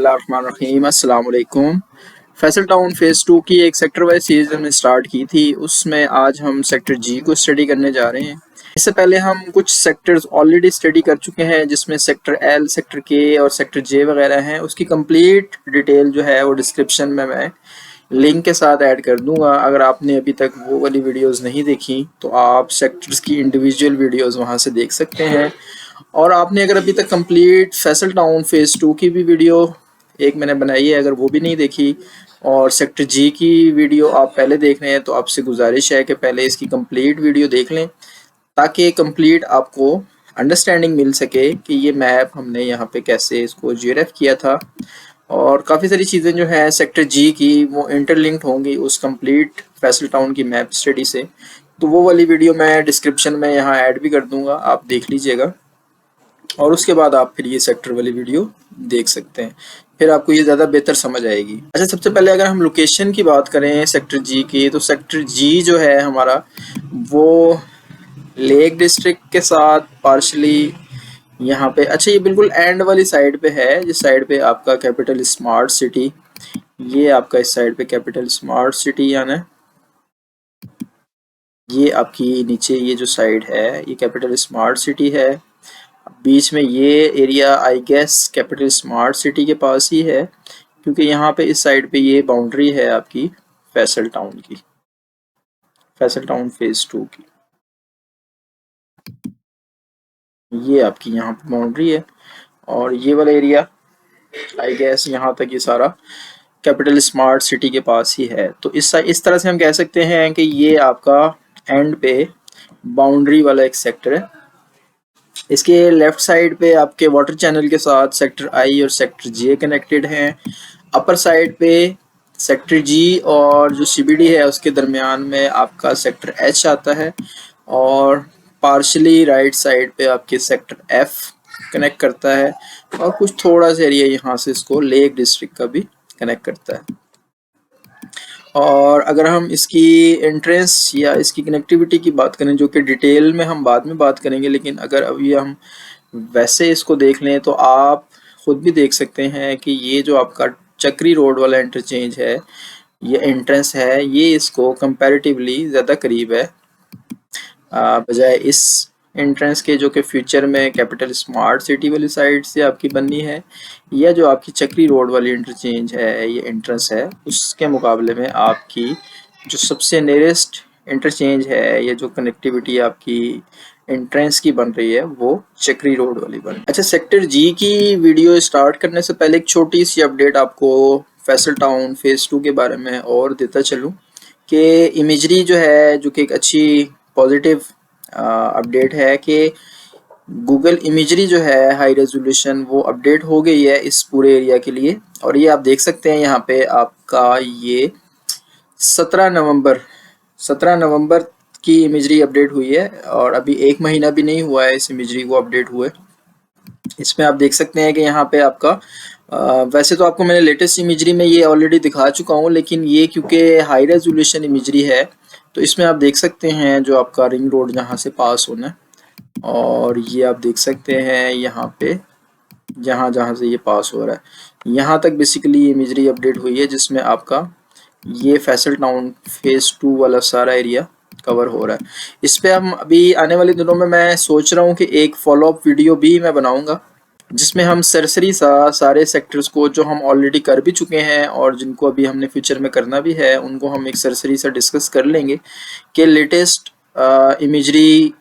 बिस्मिल्लाहिर्रहमानिर्रहीम। अस्सलाम वालेकुम। फैसल टाउन फ़ेज़ 2 की एक सेक्टर वाइज सीरीज़ हमने स्टार्ट की थी, उसमें आज हम सेक्टर जी को स्टडी करने जा रहे हैं। इससे पहले हम कुछ सेक्टर्स ऑलरेडी स्टडी कर चुके हैं, जिसमें सेक्टर एल, सेक्टर के और सेक्टर जे वगैरह हैं। उसकी कंप्लीट डिटेल जो है वो डिस्क्रिप्शन में मैं लिंक के साथ ऐड कर दूंगा। अगर आपने अभी तक वो वाली वीडियोस नहीं देखी तो आप सेक्टर्स की इंडिविजुअल वीडियोस वहां से देख सकते हैं। और आपने अगर अभी तक कंप्लीट फैसल टाउन फ़ेज़ 2 की भी वीडियो एक मैंने बनाई है, अगर वो भी नहीं देखी और सेक्टर जी की वीडियो आप पहले देख रहे हैं, तो आपसे गुजारिश है कि पहले इसकी कंप्लीट वीडियो देख लें, ताकि कंप्लीट आपको अंडरस्टैंडिंग मिल सके कि ये मैप हमने यहाँ पे कैसे इसको जीआरएफ किया था। और काफ़ी सारी चीज़ें जो हैं सेक्टर जी की वो इंटरलिंक्ड होंगी उस कंप्लीट फैसल टाउन की मैप स्टडी से। तो वो वाली वीडियो मैं डिस्क्रिप्शन में यहाँ ऐड भी कर दूँगा, आप देख लीजिएगा और उसके बाद आप फिर ये सेक्टर वाली वीडियो देख सकते हैं, फिर आपको ये ज़्यादा बेहतर समझ आएगी। अच्छा, सबसे पहले अगर हम लोकेशन की बात करें सेक्टर जी की, तो सेक्टर जी जो है हमारा वो लेक डिस्ट्रिक्ट के साथ पार्शली यहाँ पे, अच्छा ये बिल्कुल एंड वाली साइड पे है, जिस साइड पे आपका कैपिटल स्मार्ट सिटी, ये आपका इस साइड पे कैपिटल स्मार्ट सिटी यानी ये आपकी नीचे ये जो साइड है ये कैपिटल स्मार्ट सिटी है। बीच में ये area I guess capital smart city के पास ही है, क्योंकि यहाँ पे इस साइड पे ये बाउंड्री है आपकी फैसल टाउन की, फैसल टाउन फ़ेज़ 2 की। ये आपकी यहाँ पे बाउंड्री है और ये वाला एरिया आई गेस यहाँ तक ये सारा कैपिटल स्मार्ट सिटी के पास ही है। तो इस तरह से हम कह सकते हैं कि ये आपका एंड पे बाउंड्री वाला एक सेक्टर है। इसके लेफ्ट साइड पे आपके वाटर चैनल के साथ सेक्टर आई और सेक्टर जे कनेक्टेड हैं। अपर साइड पे सेक्टर जी और जो सीबीडी है उसके दरमियान में आपका सेक्टर एच आता है और पार्शली राइट साइड पे आपके सेक्टर एफ कनेक्ट करता है और कुछ थोड़ा सा एरिया यहाँ से इसको लेक डिस्ट्रिक्ट का भी कनेक्ट करता है। और अगर हम इसकी एंट्रेंस या इसकी कनेक्टिविटी की बात करें, जो कि डिटेल में हम बाद में बात करेंगे, लेकिन अगर अभी हम वैसे इसको देख लें तो आप खुद भी देख सकते हैं कि ये जो आपका चक्री रोड वाला इंटरचेंज है, ये एंट्रेंस है, ये इसको कंपैरेटिवली ज़्यादा करीब है बजाय इस एंट्रेंस के, जो कि फ्यूचर में कैपिटल स्मार्ट सिटी वाली साइड से आपकी बननी है, या जो आपकी चक्री रोड वाली इंटरचेंज है ये एंट्रेंस है, उसके मुकाबले में आपकी जो सबसे नियरेस्ट इंटरचेंज है, ये जो कनेक्टिविटी आपकी एंट्रेंस की बन रही है वो चक्री रोड वाली बन रही है। अच्छा, सेक्टर जी की वीडियो स्टार्ट करने से पहले एक छोटी सी अपडेट आपको फैसल टाउन फ़ेज़ 2 के बारे में और देता चलूँ कि इमेजरी जो है, जो कि एक अच्छी पॉजिटिव अपडेट है कि गूगल इमेजरी जो है हाई रेजोल्यूशन वो अपडेट हो गई है इस पूरे एरिया के लिए। और ये आप देख सकते हैं यहाँ पे आपका ये 17 नवंबर की इमेजरी अपडेट हुई है और अभी 1 महीना भी नहीं हुआ है इस इमेजरी को अपडेट हुए। इसमें आप देख सकते हैं कि यहाँ पे आपका वैसे तो आपको मैंने लेटेस्ट इमेजरी में ये ऑलरेडी दिखा चुका हूँ, लेकिन ये क्योंकि हाई रेजोल्यूशन इमेजरी है तो इसमें आप देख सकते हैं जो आपका रिंग रोड जहाँ से पास होना है, और ये आप देख सकते हैं यहाँ पे जहाँ जहाँ से ये पास हो रहा है यहाँ तक बेसिकली इमेजरी अपडेट हुई है, जिसमें आपका ये फैसल टाउन फ़ेज़ 2 वाला सारा एरिया कवर हो रहा है। इस पे हम अभी आने वाले दिनों में मैं सोच रहा हूँ कि एक फॉलोअप वीडियो भी मैं बनाऊँगा, जिसमें हम सरसरी सारे सेक्टर्स को जो हम ऑलरेडी कर भी चुके हैं और जिनको अभी हमने फ्यूचर में करना भी है, उनको हम एक सरसरी सा डिस्कस कर लेंगे कि लेटेस्ट इमेजरी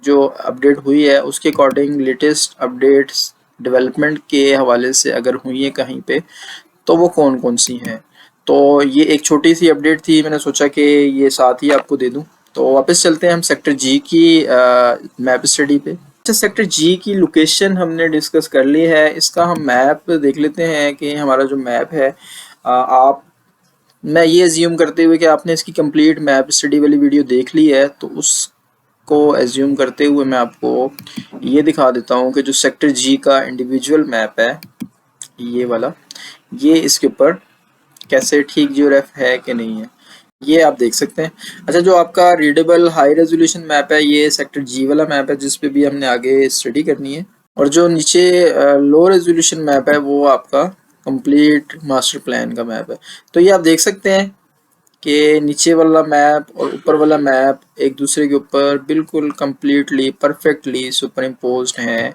जो अपडेट हुई है उसके अकॉर्डिंग लेटेस्ट अपडेट्स डेवलपमेंट के हवाले से अगर हुई है कहीं पे तो वो कौन कौन सी हैं। तो ये एक छोटी सी अपडेट थी, मैंने सोचा कि ये साथ ही आपको दे दूं। तो वापस चलते हैं हम सेक्टर जी की मैप स्टडी पे। अच्छा, सेक्टर जी की लोकेशन हमने डिस्कस कर ली है, इसका हम मैप देख लेते हैं कि हमारा जो मैप है मैं ये एज्यूम करते हुए कि आपने इसकी कंप्लीट मैप स्टडी वाली वीडियो देख ली है, तो उसको एज्यूम करते हुए मैं आपको ये दिखा देता हूँ कि जो सेक्टर जी का इंडिविजुअल मैप है ये वाला, ये इसके ऊपर कैसे ठीक जीओरेफ है कि नहीं है, ये आप देख सकते हैं। अच्छा, जो आपका रीडेबल हाई रेजोल्यूशन मैप है ये सेक्टर जी वाला मैप है, जिस पे भी हमने आगे स्टडी करनी है। और जो नीचे लो रेजोल्यूशन मैप है वो आपका कंप्लीट मास्टर प्लान का मैप है। तो ये आप देख सकते हैं कि नीचे वाला मैप और ऊपर वाला मैप एक दूसरे के ऊपर बिल्कुल कंप्लीटली परफेक्टली सुपर इम्पोज्ड हैं।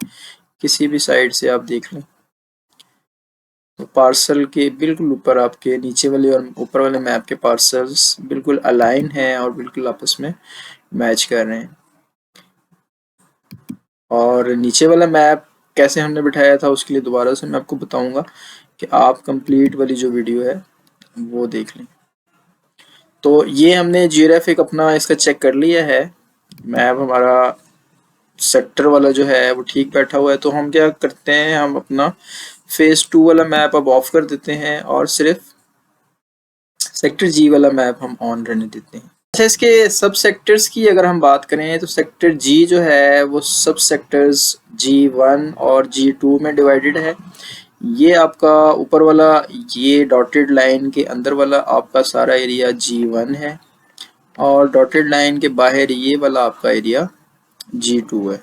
किसी भी साइड से आप देख लें तो पार्सल के बिल्कुल ऊपर आपके नीचे वाले और ऊपर वाले मैप के पार्सल्स बिल्कुल अलाइन हैं और बिल्कुल आपस में मैच कर रहे हैं। और नीचे वाला मैप कैसे हमने बिठाया था उसके लिए दोबारा से मैं आपको बताऊंगा कि आप कंप्लीट वाली जो वीडियो है वो देख लें। तो ये हमने जियोग्राफिक अपना इसका चेक कर लिया है, मैप हमारा सेक्टर वाला जो है वो ठीक बैठा हुआ है। तो हम क्या करते हैं, हम अपना फेज 2 वाला मैप अब ऑफ कर देते हैं और सिर्फ सेक्टर जी वाला मैप हम ऑन रहने देते हैं। अच्छा, इसके सब सेक्टर्स की अगर हम बात करें तो सेक्टर जी जो है वो सब सेक्टर्स G1 और G2 में डिवाइडेड है। ये आपका ऊपर वाला ये डॉटेड लाइन के अंदर वाला आपका सारा एरिया G1 है और डॉटेड लाइन के बाहर ये वाला आपका एरिया G2 है।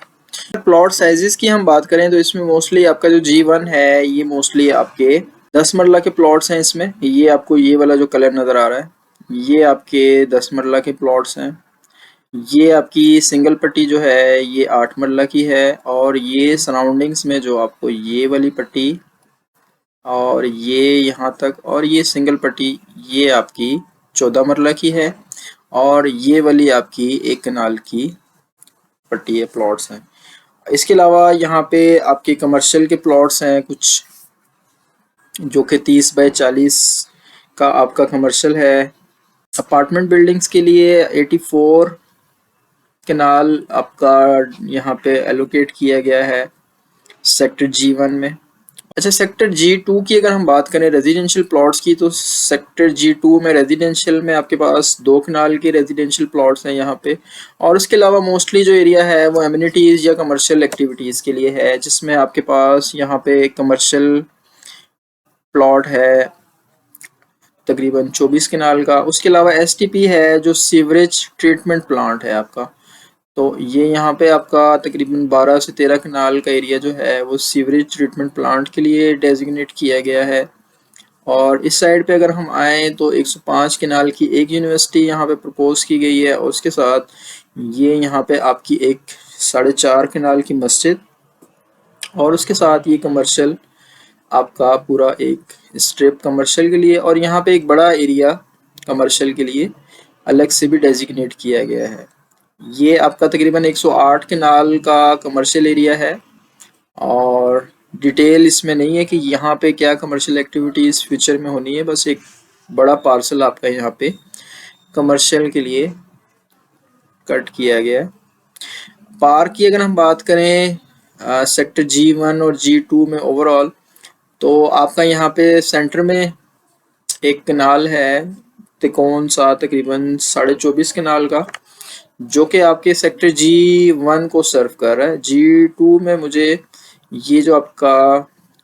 प्लॉट साइजेस की हम बात करें तो इसमें मोस्टली आपका जो G1 है ये मोस्टली आपके 10 मरला के प्लॉट्स हैं। इसमें ये आपको ये वाला जो कलर नज़र आ रहा है ये आपके 10 मरला के प्लॉट्स हैं। ये आपकी सिंगल पट्टी जो है ये 8 मरला की है और ये सराउंडिंग्स में जो आपको ये वाली पट्टी और ये यहाँ तक और ये सिंगल पट्टी ये आपकी 14 मरला की है और ये वाली आपकी 1 कनाल की पट्टी है, प्लॉट्स हैं। इसके अलावा यहाँ पे आपके कमर्शियल के प्लॉट्स हैं कुछ जो कि 30 बाय 40 का आपका कमर्शियल है। अपार्टमेंट बिल्डिंग्स के लिए 84 कनाल आपका यहाँ पे एलोकेट किया गया है सेक्टर G1 में। अच्छा, सेक्टर G2 की अगर हम बात करें रेजिडेंशियल प्लॉट्स की तो सेक्टर G2 में रेजिडेंशियल में आपके पास 2 कनाल के रेजिडेंशियल प्लॉट्स हैं यहाँ पे। और उसके अलावा मोस्टली जो एरिया है वो एमिनिटीज़ या कमर्शियल एक्टिविटीज़ के लिए है, जिसमें आपके पास यहाँ पे कमर्शियल प्लॉट है तकरीबन 24 कनाल का। उसके अलावा STP है जो सीवरेज ट्रीटमेंट प्लांट है आपका। तो ये यहाँ पे आपका तकरीबन 12 से 13 कनाल का एरिया जो है वो सीवरेज ट्रीटमेंट प्लांट के लिए डेजिग्नेट किया गया है। और इस साइड पे अगर हम आए तो 105 कनाल की एक यूनिवर्सिटी यहाँ पे प्रपोज की गई है और उसके साथ ये यहाँ पे आपकी एक 4.5 कनाल की मस्जिद और उसके साथ ये कमर्शियल आपका पूरा एक स्ट्रिप कमर्शियल के लिए और यहाँ पे एक बड़ा एरिया कमर्शियल के लिए अलग से भी डेजिग्नेट किया गया है। ये आपका तकरीबन 108 कनाल का कमर्शियल एरिया है और डिटेल इसमें नहीं है कि यहाँ पे क्या कमर्शियल एक्टिविटीज़ फ्यूचर में होनी है, बस एक बड़ा पार्सल आपका यहाँ पे कमर्शियल के लिए कट किया गया है। पार्क की अगर हम बात करें सेक्टर G1 और G2 में ओवरऑल तो आपका यहाँ पे सेंटर में एक कनाल है तिकोन सा तकरीबन 24.5 कनाल का जो कि आपके सेक्टर G1 को सर्व कर रहा है। G2 में मुझे ये जो आपका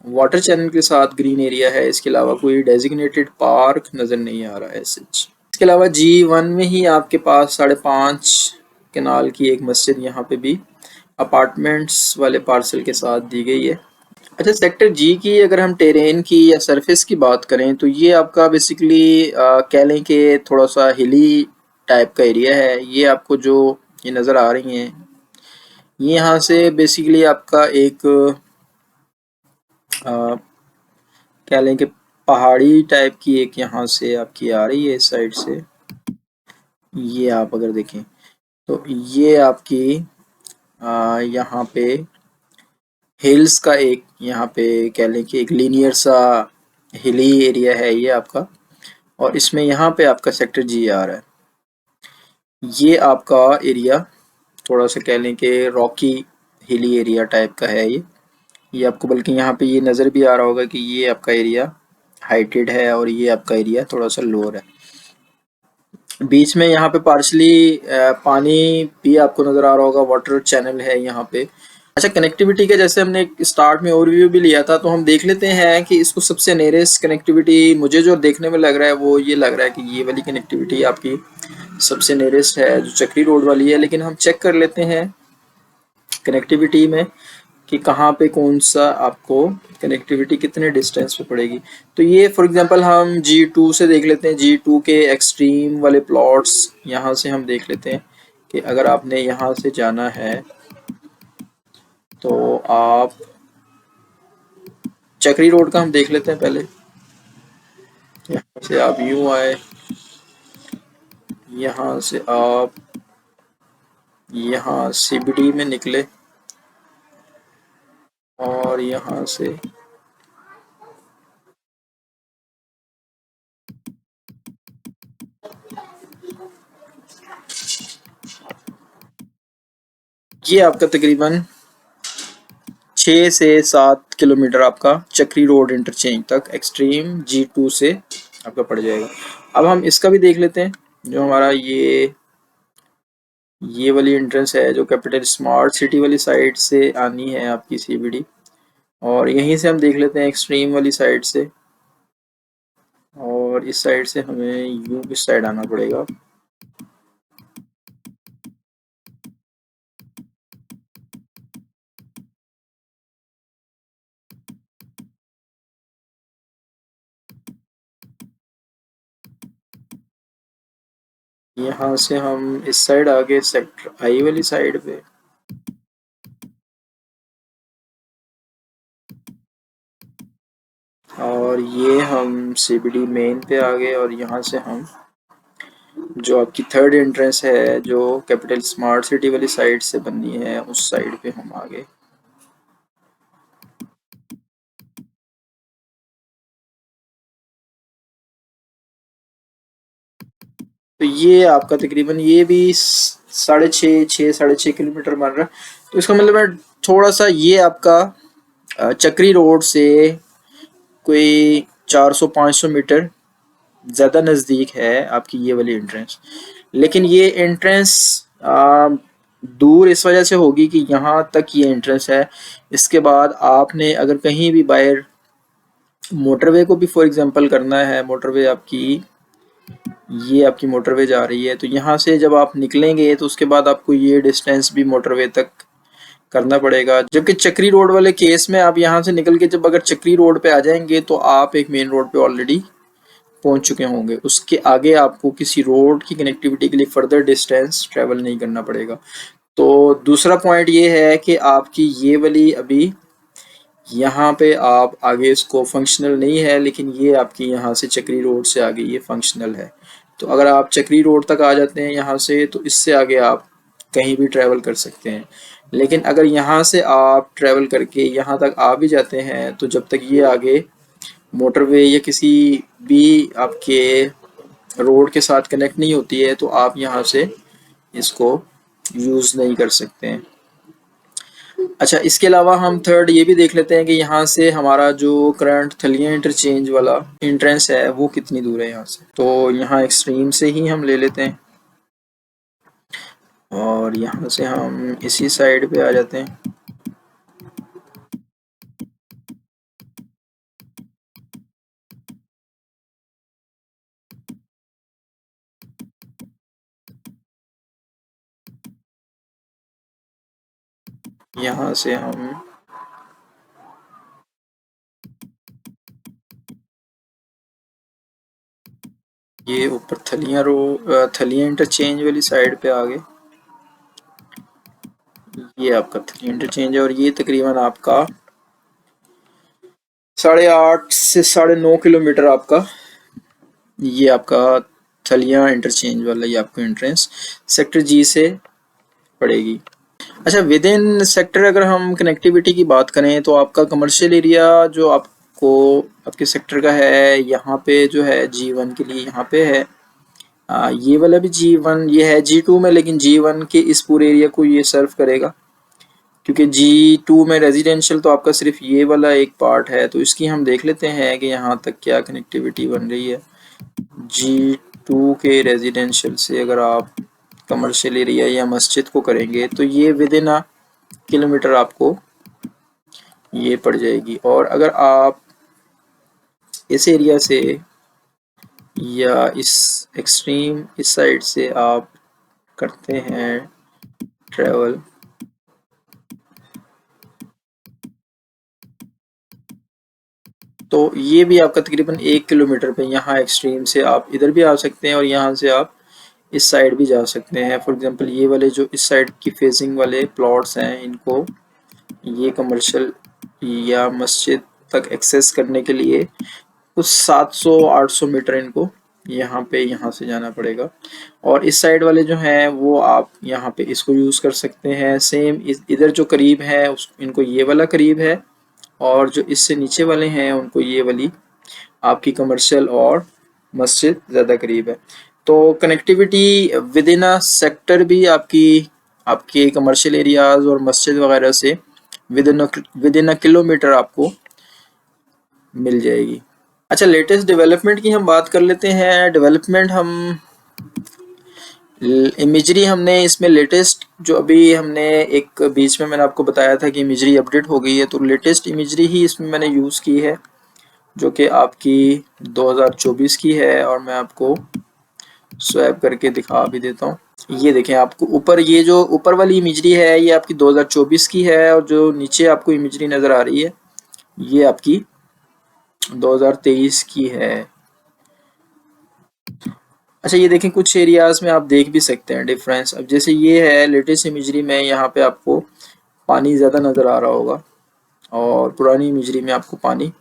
वाटर चैनल के साथ ग्रीन एरिया है इसके अलावा कोई डेजिग्नेटेड पार्क नज़र नहीं आ रहा है इसके अलावा G1 में ही आपके पास 5.5 कनाल की एक मस्जिद यहाँ पे भी अपार्टमेंट्स वाले पार्सल के साथ दी गई है। अच्छा, सेक्टर जी की अगर हम टेरेन की या सरफेस की बात करें तो ये आपका बेसिकली कह लें कि थोड़ा सा हिली टाइप का एरिया है। ये आपको जो ये नज़र आ रही हैं ये यहाँ से बेसिकली आपका एक कह लें कि पहाड़ी टाइप की एक यहाँ से आपकी आ रही है इस साइड से। ये आप अगर देखें तो ये आपकी यहाँ पे हिल्स का एक यहाँ पे कह लें कि एक लीनियर सा हिली एरिया है ये आपका और इसमें यहाँ पे आपका सेक्टर जी आ रहा है। ये आपका एरिया थोड़ा सा कह लें कि रॉकी हिली एरिया टाइप का है ये आपको बल्कि यहाँ पे ये नज़र भी आ रहा होगा कि ये आपका एरिया हाइटेड है और ये आपका एरिया थोड़ा सा लोअर है। बीच में यहाँ पे पार्शली पानी भी आपको नज़र आ रहा होगा, वाटर चैनल है यहाँ पे। अच्छा, कनेक्टिविटी का जैसे हमने स्टार्ट में ओवरव्यू भी लिया था तो हम देख लेते हैं कि इसको सबसे नियरेस्ट कनेक्टिविटी मुझे जो देखने में लग रहा है वो ये लग रहा है कि ये वाली कनेक्टिविटी आपकी सबसे नियरेस्ट है जो चक्री रोड वाली है। लेकिन हम चेक कर लेते हैं कनेक्टिविटी में कि कहाँ पे कौन सा आपको कनेक्टिविटी कितने डिस्टेंस पे पड़ेगी। तो ये फॉर एग्जांपल हम G2 से देख लेते हैं, G2 के एक्सट्रीम वाले प्लॉट्स यहाँ से हम देख लेते हैं कि अगर आपने यहाँ से जाना है तो आप चक्री रोड का हम देख लेते हैं पहले। यहाँ से आप यूं आए, यहाँ से आप यहाँ CBD में निकले और यहाँ से ये आपका तकरीबन 6 से 7 किलोमीटर आपका चक्री रोड इंटरचेंज तक एक्सट्रीम G2 से आपका पड़ जाएगा। अब हम इसका भी देख लेते हैं, जो हमारा ये वाली एंट्रेंस है जो कैपिटल स्मार्ट सिटी वाली साइड से आनी है आपकी CBD, और यहीं से हम देख लेते हैं एक्सट्रीम वाली साइड से, और इस साइड से हमें यू इस साइड आना पड़ेगा। यहाँ से हम इस साइड आगे सेक्टर I वाली साइड पे, और ये हम CBD मेन पे आ गए, और यहाँ से हम जो आपकी थर्ड एंट्रेंस है जो कैपिटल स्मार्ट सिटी वाली साइड से बननी है उस साइड पे हम आ गए। तो ये आपका तकरीबन ये भी 6.5 किलोमीटर बन रहा है। तो इसका मतलब है थोड़ा सा ये आपका चक्री रोड से कोई 400-500 मीटर ज़्यादा नज़दीक है आपकी ये वाली एंट्रेंस। लेकिन ये एंट्रेंस दूर इस वजह से होगी कि यहाँ तक ये एंट्रेंस है। इसके बाद आपने अगर कहीं भी बाहर मोटरवे को भी फॉर एग्जांपल करना है, मोटरवे आपकी ये आपकी मोटरवे जा रही है, तो यहाँ से जब आप निकलेंगे तो उसके बाद आपको ये डिस्टेंस भी मोटरवे तक करना पड़ेगा। जबकि चक्री रोड वाले केस में आप यहाँ से निकल के जब अगर चक्री रोड पे आ जाएंगे तो आप एक मेन रोड पे ऑलरेडी पहुंच चुके होंगे। उसके आगे आपको किसी रोड की कनेक्टिविटी के लिए फर्दर डिस्टेंस ट्रेवल नहीं करना पड़ेगा। तो दूसरा पॉइंट ये है कि आपकी ये वाली अभी यहाँ पे आप आगे इसको फंक्शनल नहीं है, लेकिन ये आपकी यहाँ से चक्री रोड से आगे ये फंक्शनल है। तो अगर आप चक्री रोड तक आ जाते हैं यहाँ से, तो इससे आगे आप कहीं भी ट्रैवल कर सकते हैं। लेकिन अगर यहाँ से आप ट्रैवल करके यहाँ तक आ भी जाते हैं तो जब तक ये आगे मोटरवे या किसी भी आपके रोड के साथ कनेक्ट नहीं होती है तो आप यहाँ से इसको यूज़ नहीं कर सकते हैं। अच्छा, इसके अलावा हम थर्ड ये भी देख लेते हैं कि यहाँ से हमारा जो करंट थलिया इंटरचेंज वाला एंट्रेंस है वो कितनी दूर है यहाँ से। तो यहाँ एक्सट्रीम से ही हम ले लेते हैं और यहाँ से हम इसी साइड पे आ जाते हैं। यहाँ से हम ये ऊपर थलिया इंटरचेंज वाली साइड पे आ गए। ये आपका थलिया इंटरचेंज है और ये तकरीबन आपका 8.5 से 9.5 किलोमीटर आपका ये आपका थलिया इंटरचेंज वाला ये आपको एंट्रेंस सेक्टर G से पड़ेगी। अच्छा, विद इन सेक्टर अगर हम कनेक्टिविटी की बात करें तो आपका कमर्शियल एरिया जो आपको आपके सेक्टर का है यहाँ पे जो है G1 के लिए यहाँ पे है। ये वाला भी G1 ये है G2 में, लेकिन G1 के इस पूरे एरिया को ये सर्व करेगा क्योंकि G2 में रेजिडेंशियल तो आपका सिर्फ ये वाला एक पार्ट है। तो इसकी हम देख लेते हैं कि यहाँ तक क्या कनेक्टिविटी बन रही है। G2 के रेजिडेंशियल से अगर आप कमर्शियल एरिया या मस्जिद को करेंगे तो ये विद इन अ किलोमीटर आपको ये पड़ जाएगी। और अगर आप इस एरिया से या इस एक्सट्रीम इस साइड से आप करते हैं ट्रैवल तो ये भी आपका तकरीबन 1 किलोमीटर पे, यहाँ एक्सट्रीम से आप इधर भी आ सकते हैं और यहाँ से आप इस साइड भी जा सकते हैं। फॉर एग्जांपल ये वाले जो इस साइड की फेसिंग वाले प्लॉट्स हैं, इनको ये कमर्शियल या मस्जिद तक एक्सेस करने के लिए कुछ 700-800 मीटर इनको यहाँ से जाना पड़ेगा। और इस साइड वाले जो हैं वो आप यहाँ पे इसको यूज़ कर सकते हैं। सेम इधर जो करीब है इनको ये वाला करीब है, और जो इससे नीचे वाले हैं उनको ये वाली आपकी कमर्शियल और मस्जिद ज़्यादा करीब है। तो connectivity with in a sector भी आपकी आपके कमर्शियल एरियाज और मस्जिद वगैरह से विद इन अ किलोमीटर आपको मिल जाएगी। अच्छा, लेटेस्ट डेवलपमेंट की हम बात कर लेते हैं। डेवलपमेंट हम इमेजरी हमने इसमें लेटेस्ट जो अभी हमने एक बीच में मैंने आपको बताया था कि इमेजरी अपडेट हो गई है, तो लेटेस्ट इमेजरी ही इसमें मैंने यूज़ की है जो कि आपकी 2024 की है। और मैं आपको स्वैप करके दिखा भी देता हूँ। ये देखें, आपको ऊपर ये जो ऊपर वाली इमेजरी है ये आपकी 2024 की है, और जो नीचे आपको इमेजरी नज़र आ रही है ये आपकी 2023 की है। अच्छा, ये देखें कुछ एरियाज में आप देख भी सकते हैं डिफरेंस। अब जैसे ये है लेटेस्ट इमेजरी में, यहाँ पे आपको पानी ज़्यादा नज़र आ रहा होगा और पुरानी इमेजरी में आपको पानी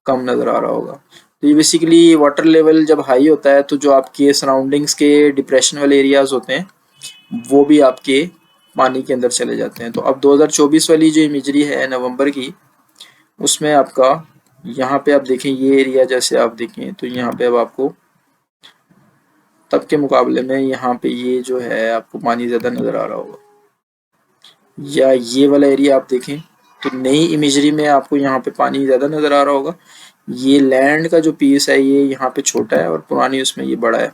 कम नज़र आ रहा होगा। तो ये बेसिकली वाटर लेवल जब हाई होता है तो जो आपके सराउंडिंग्स के डिप्रेशन वाले एरियाज होते हैं वो भी आपके पानी के अंदर चले जाते हैं। तो अब 2024 वाली जो इमेजरी है नवंबर की, उसमें आपका यहाँ पे आप देखें ये एरिया, जैसे आप देखें तो यहाँ पे अब आपको तब के मुकाबले में यहाँ पे ये जो है आपको पानी ज़्यादा नज़र आ रहा होगा। या ये वाला एरिया आप देखें तो नई इमेजरी में आपको यहाँ पे पानी ज़्यादा नज़र आ रहा होगा। ये लैंड का जो पीस है ये यहाँ पे छोटा है और पुरानी उसमें ये बड़ा है,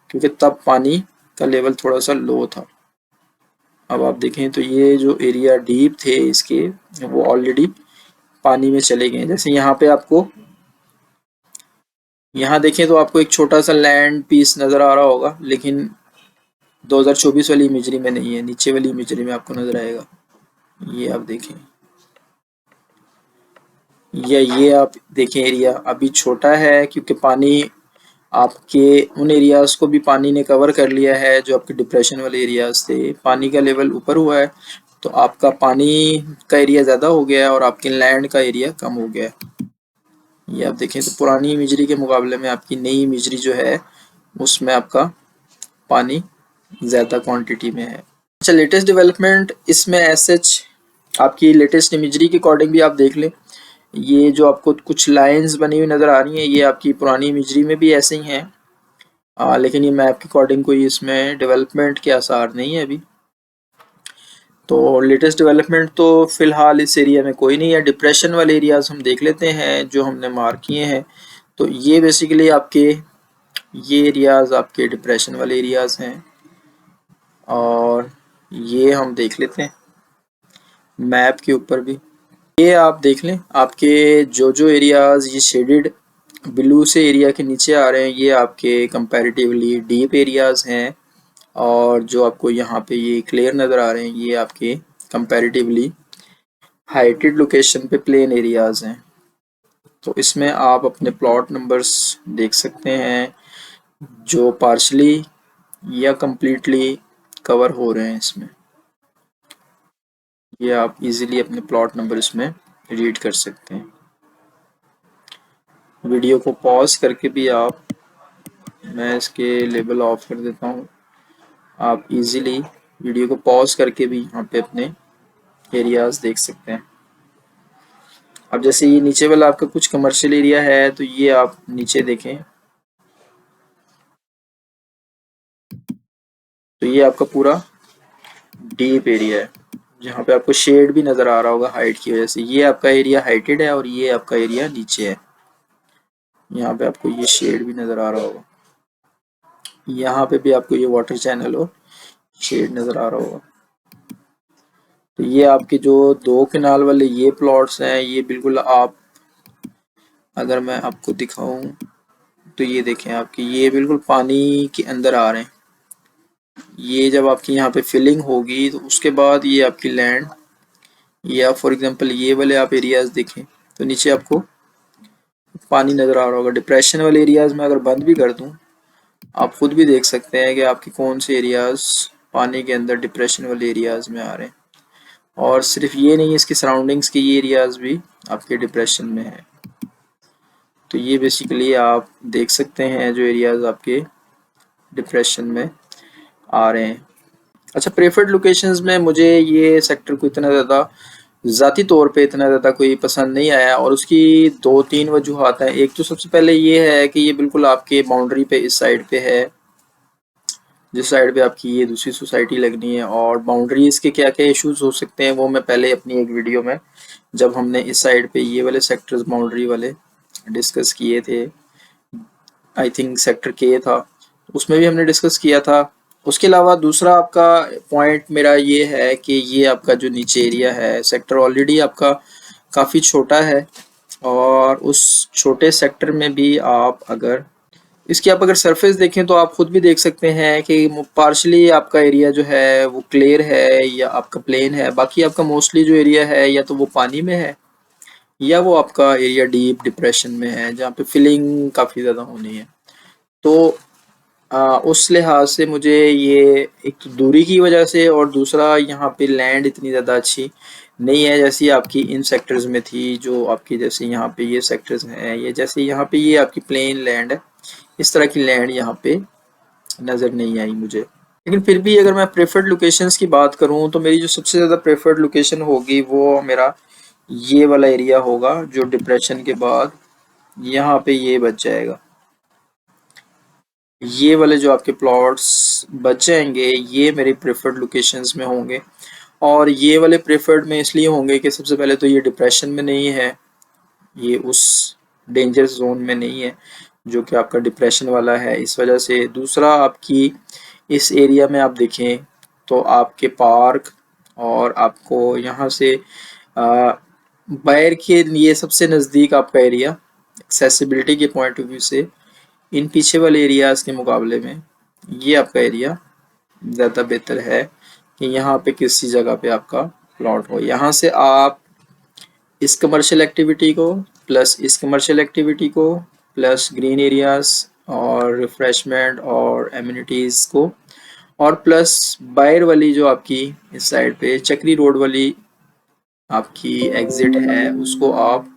क्योंकि तब पानी का लेवल थोड़ा सा लो था। अब आप देखें तो ये जो एरिया डीप थे इसके, वो ऑलरेडी पानी में चले गए। जैसे यहाँ पे आपको यहाँ देखें तो आपको एक छोटा सा लैंड पीस नज़र आ रहा होगा, लेकिन 2024 वाली इमेजरी में नहीं है, नीचे वाली इमेजरी में आपको नज़र आएगा। ये आप देखें, या ये आप देखें एरिया अभी छोटा है क्योंकि पानी आपके उन एरियाज को भी पानी ने कवर कर लिया है जो आपके डिप्रेशन वाले एरियाज थे। पानी का लेवल ऊपर हुआ है तो आपका पानी का एरिया ज़्यादा हो गया है और आपके लैंड का एरिया कम हो गया है। ये आप देखें तो पुरानी इमेजरी के मुकाबले में आपकी नई इमेजरी जो है उसमें आपका पानी ज़्यादा क्वांटिटी में है। अच्छा, लेटेस्ट डेवलपमेंट इसमें सच आपकी लेटेस्ट इमेजरी के अकॉर्डिंग भी आप देख लें, ये जो आपको कुछ लाइंस बनी हुई नज़र आ रही हैं ये आपकी पुरानी इमेजरी में भी ऐसे ही हैं, लेकिन ये मैप के अकॉर्डिंग कोई इसमें डेवलपमेंट के आसार नहीं है अभी। तो लेटेस्ट डेवलपमेंट तो फ़िलहाल इस एरिया में कोई नहीं है। डिप्रेशन वाले एरियाज़ हम देख लेते हैं जो हमने मार्क किए हैं। तो ये बेसिकली आपके ये एरियाज़ आपके डिप्रेशन वाले एरियाज़ हैं, और ये हम देख लेते हैं मैप के ऊपर भी। ये आप देख लें आपके जो एरियाज़ ये शेडेड ब्लू से एरिया के नीचे आ रहे हैं ये आपके कंपैरेटिवली डीप एरियाज़ हैं, और जो आपको यहाँ पे ये क्लियर नज़र आ रहे हैं ये आपके कंपैरेटिवली हाइटेड लोकेशन पे प्लेन एरियाज़ हैं। तो इसमें आप अपने प्लॉट नंबर्स देख सकते हैं जो पार्शली या कंप्लीटली कवर हो रहे हैं इसमें। ये आप इजीली अपने प्लॉट नंबर इसमें रीड कर सकते हैं। वीडियो को पॉज करके भी आप, मैं इसके लेबल ऑफ कर देता हूँ, आप इजीली वीडियो को पॉज करके भी यहाँ पे अपने एरियाज देख सकते हैं। अब जैसे ये नीचे वाला आपका कुछ कमर्शियल एरिया है तो ये आप नीचे देखें तो ये आपका पूरा डीप एरिया है जहाँ पे आपको शेड भी नज़र आ रहा होगा हाइट की वजह से। ये आपका एरिया हाइटेड है और ये आपका एरिया नीचे है। यहाँ पे आपको ये शेड भी नज़र आ रहा होगा, यहाँ पे भी आपको ये वाटर चैनल और शेड नज़र आ रहा होगा। तो ये आपके जो 2 कनाल वाले ये प्लॉट्स हैं ये बिल्कुल आप, अगर मैं आपको दिखाऊं तो ये देखें आपके ये बिल्कुल पानी के अंदर आ रहे हैं। ये जब आपकी यहाँ पे फिलिंग होगी तो उसके बाद ये आपकी लैंड, या फॉर एग्जांपल ये वाले आप एरियाज देखें तो नीचे आपको पानी नज़र आ रहा होगा। डिप्रेशन वाले एरियाज़ में अगर बंद भी कर दूँ, आप खुद भी देख सकते हैं कि आपके कौन से एरियाज़ पानी के अंदर डिप्रेशन वाले एरियाज़ में आ रहे हैं। और सिर्फ ये नहीं, इसके सराउंडिंग्स के ये एरियाज़ भी आपके डिप्रेशन में है। तो ये बेसिकली आप देख सकते हैं जो एरियाज़ आपके डिप्रेशन में आ रहे हैं। अच्छा, प्रेफर्ड लोकेशंस में मुझे ये सेक्टर को इतना ज़्यादा ज़ाती तौर पे इतना ज़्यादा कोई पसंद नहीं आया, और उसकी दो तीन वजूहत हैं। एक तो सबसे पहले ये है कि ये बिल्कुल आपके बाउंड्री पे इस साइड पे है, जिस साइड पे आपकी ये दूसरी सोसाइटी लगनी है। और बाउंड्रीज़ के क्या क्या इश्यूज हो सकते हैं वो मैं पहले अपनी एक वीडियो में, जब हमने इस साइड पे ये वाले सेक्टर्स बाउंड्री वाले डिस्कस किए थे, आई थिंक सेक्टर के था, उसमें भी हमने डिस्कस किया था। उसके अलावा दूसरा आपका पॉइंट मेरा ये है कि ये आपका जो नीचे एरिया है, सेक्टर ऑलरेडी आपका काफ़ी छोटा है, और उस छोटे सेक्टर में भी आप अगर सरफेस देखें तो आप खुद भी देख सकते हैं कि पार्शली आपका एरिया जो है वो क्लियर है या आपका प्लेन है। बाकी आपका मोस्टली जो एरिया है या तो वो पानी में है या वो आपका एरिया डीप डिप्रेशन में है, जहाँ पे फिलिंग काफ़ी ज़्यादा होनी है। तो उस लिहाज से मुझे ये, एक तो दूरी की वजह से, और दूसरा यहाँ पे लैंड इतनी ज़्यादा अच्छी नहीं है जैसी आपकी इन सेक्टर्स में थी। जो आपकी जैसे यहाँ पे ये सेक्टर्स हैं, ये जैसे यहाँ पे ये आपकी प्लेन लैंड है, इस तरह की लैंड यहाँ पे नज़र नहीं आई मुझे। लेकिन फिर भी अगर मैं प्रेफर्ड लोकेशंस की बात करूँ तो मेरी जो सबसे ज़्यादा प्रेफर्ड लोकेशन होगी वो मेरा ये वाला एरिया होगा, जो डिप्रेशन के बाद यहाँ पे ये बच जाएगा। ये वाले जो आपके प्लॉट्स बच जाएंगे ये मेरे प्रेफर्ड लोकेशंस में होंगे। और ये वाले प्रेफर्ड में इसलिए होंगे कि सबसे पहले तो ये डिप्रेशन में नहीं है, ये उस डेंजर जोन में नहीं है जो कि आपका डिप्रेशन वाला है, इस वजह से। दूसरा, आपकी इस एरिया में आप देखें तो आपके पार्क, और आपको यहाँ से बाहर के लिए सबसे नज़दीक आपका एरिया एक्सेसिबिलिटी के पॉइंट ऑफ व्यू से इन पीछे वाले एरियाज़ के मुकाबले में ये आपका एरिया ज़्यादा बेहतर है कि यहाँ पे किसी जगह पे आपका प्लॉट हो। यहाँ से आप इस कमर्शियल एक्टिविटी को प्लस इस कमर्शियल एक्टिविटी को प्लस ग्रीन एरियाज और रिफ्रेशमेंट और एमिनिटीज़ को, और प्लस बाहर वाली जो आपकी इस साइड पे चक्री रोड वाली आपकी एग्जिट है, उसको आप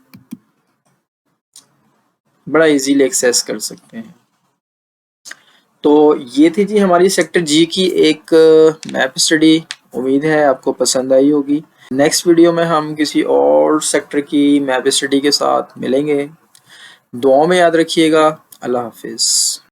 बड़ा इजीली एक्सेस कर सकते हैं। तो ये थी जी हमारी सेक्टर जी की एक मैप स्टडी। उम्मीद है आपको पसंद आई होगी। नेक्स्ट वीडियो में हम किसी और सेक्टर की मैप स्टडी के साथ मिलेंगे। दुआओं में याद रखिएगा। अल्लाह हाफिज़।